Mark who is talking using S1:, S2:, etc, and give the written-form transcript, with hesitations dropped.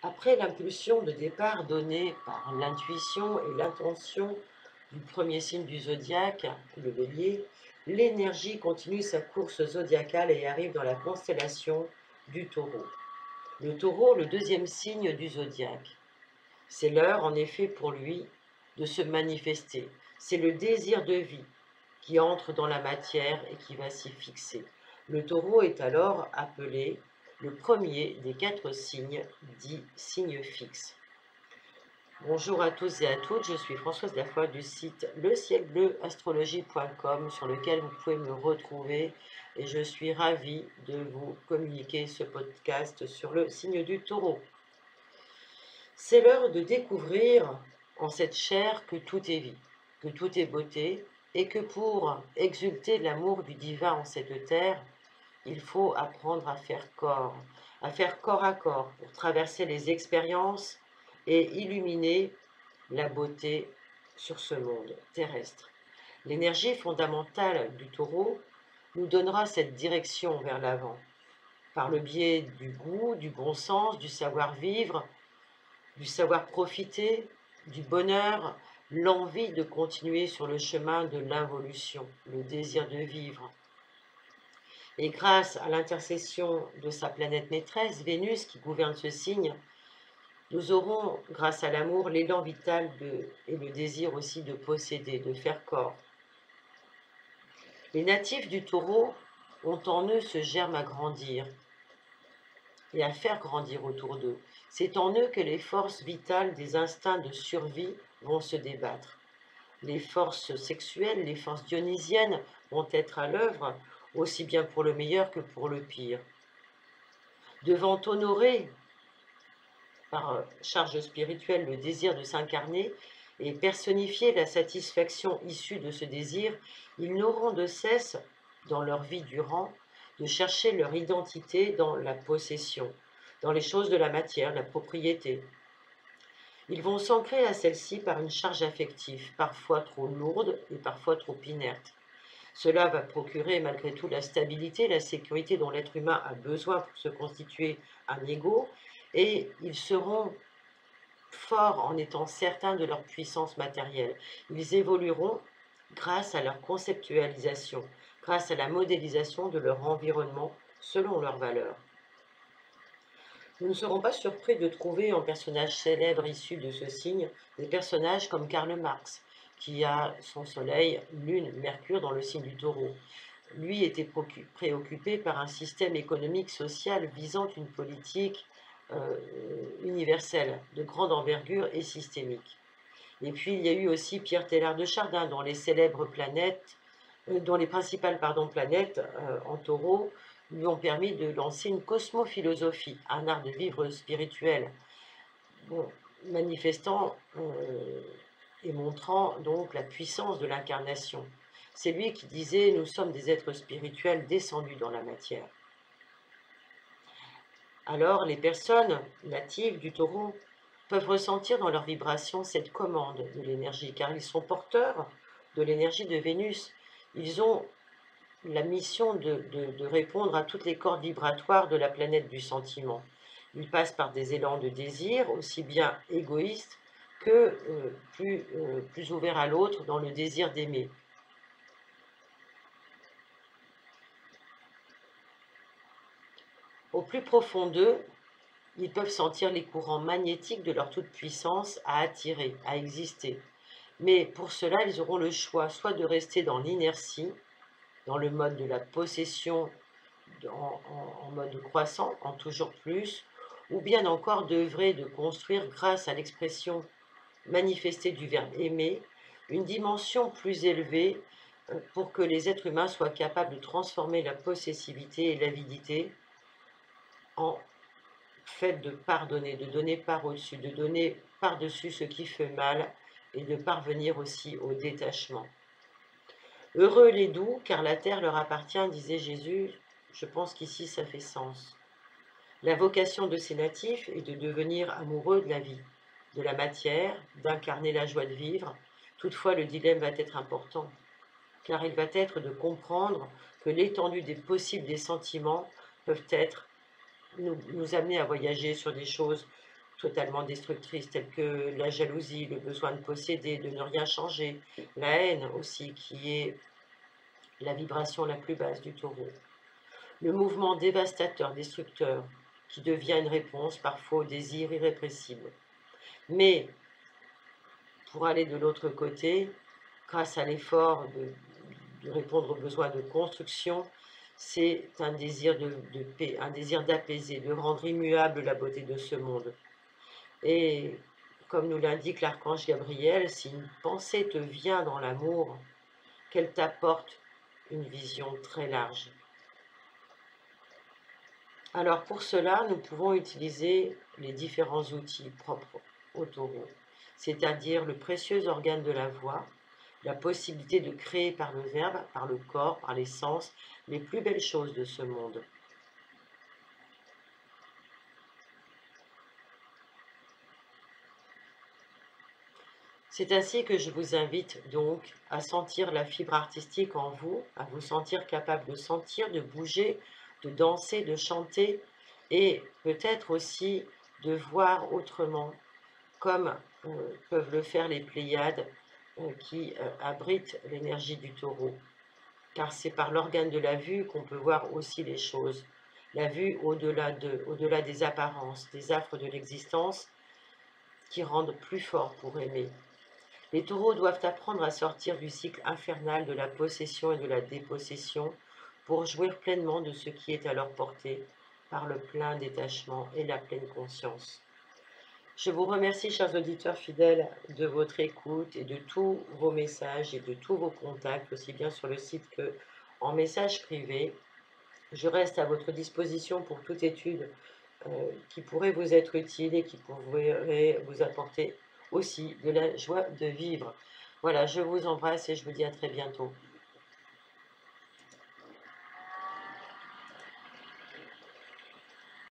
S1: Après l'impulsion de départ donnée par l'intuition et l'intention du premier signe du zodiaque, le Bélier, l'énergie continue sa course zodiacale et arrive dans la constellation du Taureau. Le Taureau, le deuxième signe du zodiaque. C'est l'heure, en effet, pour lui de se manifester. C'est le désir de vie qui entre dans la matière et qui va s'y fixer. Le Taureau est alors appelé le premier des 4 signes, dits signes fixes. Bonjour à tous et à toutes, je suis Françoise Lafoy du site lecielbleuastrologie.com sur lequel vous pouvez me retrouver et je suis ravie de vous communiquer ce podcast sur le signe du Taureau. C'est l'heure de découvrir en cette chair que tout est vie, que tout est beauté et que pour exulter l'amour du divin en cette terre, il faut apprendre à faire corps à corps pour traverser les expériences et illuminer la beauté sur ce monde terrestre. L'énergie fondamentale du Taureau nous donnera cette direction vers l'avant, par le biais du goût, du bon sens, du savoir-vivre, du savoir profiter, du bonheur, l'envie de continuer sur le chemin de l'involution, le désir de vivre. Et grâce à l'intercession de sa planète maîtresse, Vénus, qui gouverne ce signe, nous aurons, grâce à l'amour, l'élan vital et le désir aussi de posséder, de faire corps. Les natifs du Taureau ont en eux ce germe à grandir et à faire grandir autour d'eux. C'est en eux que les forces vitales des instincts de survie vont se débattre. Les forces sexuelles, les forces dionysiennes vont être à l'œuvre, aussi bien pour le meilleur que pour le pire. Devant honorer par charge spirituelle le désir de s'incarner et personnifier la satisfaction issue de ce désir, ils n'auront de cesse, dans leur vie durant, de chercher leur identité dans la possession, dans les choses de la matière, la propriété. Ils vont s'ancrer à celle-ci par une charge affective, parfois trop lourde et parfois trop inerte. Cela va procurer malgré tout la stabilité, la sécurité dont l'être humain a besoin pour se constituer un ego, et ils seront forts en étant certains de leur puissance matérielle. Ils évolueront grâce à leur conceptualisation, grâce à la modélisation de leur environnement selon leurs valeurs. Nous ne serons pas surpris de trouver en personnages célèbres issus de ce signe des personnages comme Karl Marx, qui a son soleil, lune, Mercure dans le signe du Taureau. Lui était préoccupé par un système économique social visant une politique universelle, de grande envergure et systémique. Et puis il y a eu aussi Pierre Teilhard de Chardin, dont les célèbres planètes, dont les principales planètes en Taureau lui ont permis de lancer une cosmophilosophie, un art de vivre spirituel, manifestant et montrant donc la puissance de l'incarnation. C'est lui qui disait « Nous sommes des êtres spirituels descendus dans la matière ». Alors les personnes natives du Taureau peuvent ressentir dans leur vibration cette commande de l'énergie, car ils sont porteurs de l'énergie de Vénus. Ils ont la mission de répondre à toutes les cordes vibratoires de la planète du sentiment. Ils passent par des élans de désir, aussi bien égoïstes que plus ouverts à l'autre dans le désir d'aimer. Au plus profond d'eux, ils peuvent sentir les courants magnétiques de leur toute-puissance à attirer, à exister. Mais pour cela, ils auront le choix soit de rester dans l'inertie, dans le mode de la possession en mode croissant, en toujours plus, ou bien encore d'œuvrer, de construire grâce à l'expression manifestée du verbe aimer, une dimension plus élevée pour que les êtres humains soient capables de transformer la possessivité et l'avidité en fait de pardonner, de donner par au-dessus, de donner par-dessus ce qui fait mal et de parvenir aussi au détachement. Heureux les doux, car la terre leur appartient, disait Jésus. Je pense qu'ici ça fait sens. La vocation de ces natifs est de devenir amoureux de la vie, de la matière, d'incarner la joie de vivre. Toutefois, le dilemme va être important, car il va être de comprendre que l'étendue des possibles des sentiments peuvent être nous amener à voyager sur des choses totalement destructrices, telles que la jalousie, le besoin de posséder, de ne rien changer, la haine aussi, qui est la vibration la plus basse du taureau. Le mouvement dévastateur, destructeur, qui devient une réponse parfois au désir irrépressible. Mais pour aller de l'autre côté, grâce à l'effort de répondre aux besoins de construction, c'est un désir de paix, un désir d'apaiser, de rendre immuable la beauté de ce monde. Et comme nous l'indique l'archange Gabriel, si une pensée te vient dans l'amour, qu'elle t'apporte une vision très large. Alors pour cela, nous pouvons utiliser les différents outils propres au taureau, c'est-à-dire le précieux organe de la voix, la possibilité de créer par le verbe, par le corps, par les sens, les plus belles choses de ce monde. C'est ainsi que je vous invite donc à sentir la fibre artistique en vous, à vous sentir capable de sentir, de bouger, de danser, de chanter et peut-être aussi de voir autrement, comme peuvent le faire les Pléiades qui abritent l'énergie du taureau. Car c'est par l'organe de la vue qu'on peut voir aussi les choses. La vue au-delà des apparences, des affres de l'existence qui rendent plus fort pour aimer. Les taureaux doivent apprendre à sortir du cycle infernal de la possession et de la dépossession pour jouir pleinement de ce qui est à leur portée par le plein détachement et la pleine conscience. Je vous remercie, chers auditeurs fidèles, de votre écoute et de tous vos messages et de tous vos contacts, aussi bien sur le site que en message privé. Je reste à votre disposition pour toute étude qui pourrait vous être utile et qui pourrait vous apporter aussi de la joie de vivre. Voilà, je vous embrasse et je vous dis à très bientôt.